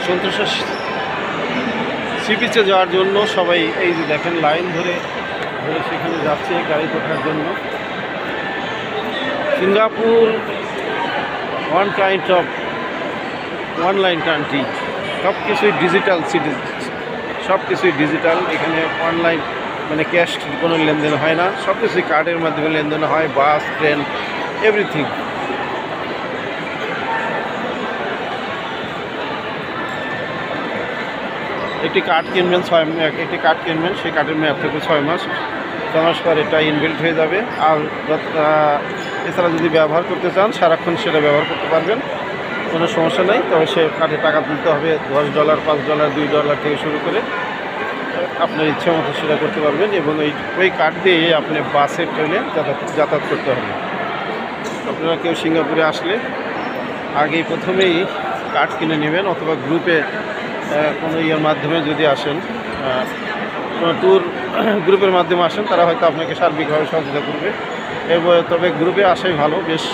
সন্তোষা C বিচে যাওয়ার জন্য সবাই এই যে দেখেন লাইন ধরে ধরে সেখানে যাচ্ছে গাড়ি ওঠার জন্য। Singapore one kind of online country, সব কিছুই ডিজিটাল সিটি, সব কিছুই ডিজিটাল। এখানে অনলাইন মানে ক্যাশ কোনো লেনদেন হয় না, সব কিছুই কার্ডের মাধ্যমে লেনদেন হয়, বাস ট্রেন এভরিথিং। একটি কার্ড কিনবেন একটি কার্ড কিনবেন, সেই কার্ডের মেয়াদ থেকে 6 মাস, 6 মাস পর এটা ইনবিল্ট হয়ে যাবে। আর এছাড়া যদি ব্যবহার করতে চান সারাক্ষণ সেটা ব্যবহার করতে পারবেন, কোনো সমস্যা নেই। তবে সে কার্ডে টাকা তুলতে হবে $10, $5, $2 থেকে শুরু করে আপনার ইচ্ছে মতো সেটা করতে পারবেন। এবং ওই কার্ড দিয়ে আপনি বাসে ট্রেনে যাতায়াত করতে হবে। আপনারা কেউ সিঙ্গাপুরে আসলে আগেই প্রথমেই কার্ড কিনে নেবেন, অথবা গ্রুপে কোনো ইয়ের মাধ্যমে যদি আসেন, কোনো ট্যুর গ্রুপের মাধ্যমে আসেন, তারা হয়তো আপনাকে সার্বিকভাবে সহযোগিতা করবে। তবে গ্রুপে আসাই ভালো, বেশ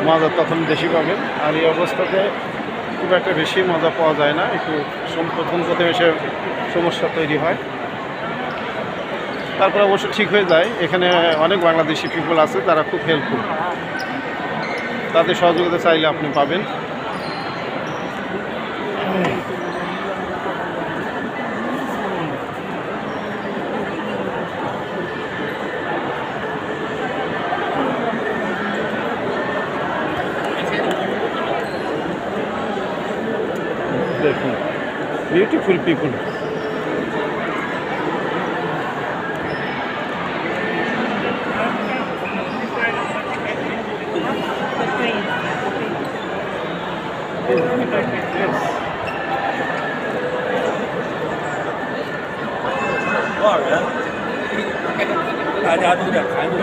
মজা তখন বেশি পাবেন। আর এই অবস্থাতে খুব একটা বেশি মজা পাওয়া যায় না, একটু প্রথম এসে সমস্যা তৈরি হয়, তারপরে অবশ্য ঠিক হয়ে যায়। এখানে অনেক বাংলাদেশি পিপল আছে, তারা খুব হেল্পফুল, তাদের সহযোগিতা চাইলে আপনি পাবেন। দেখুন বিউটিফুল পিপল।多少人？大家都在排队。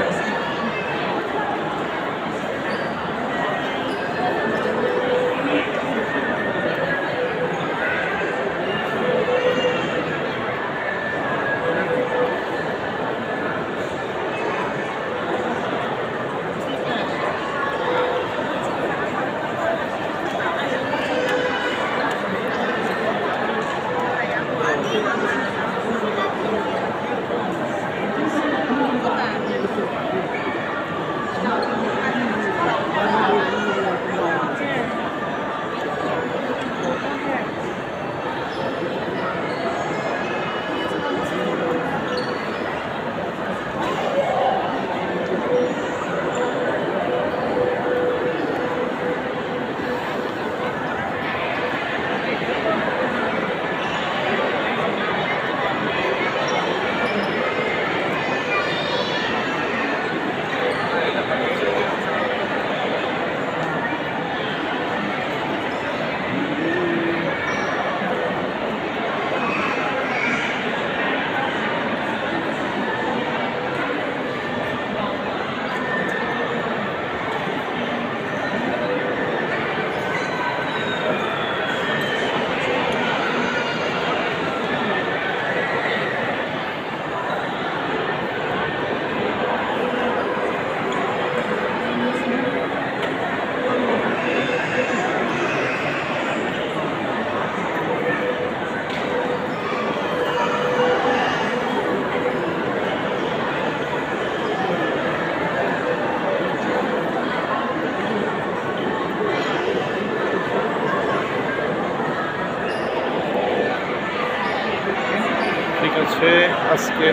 ঠিক আছে, আজকে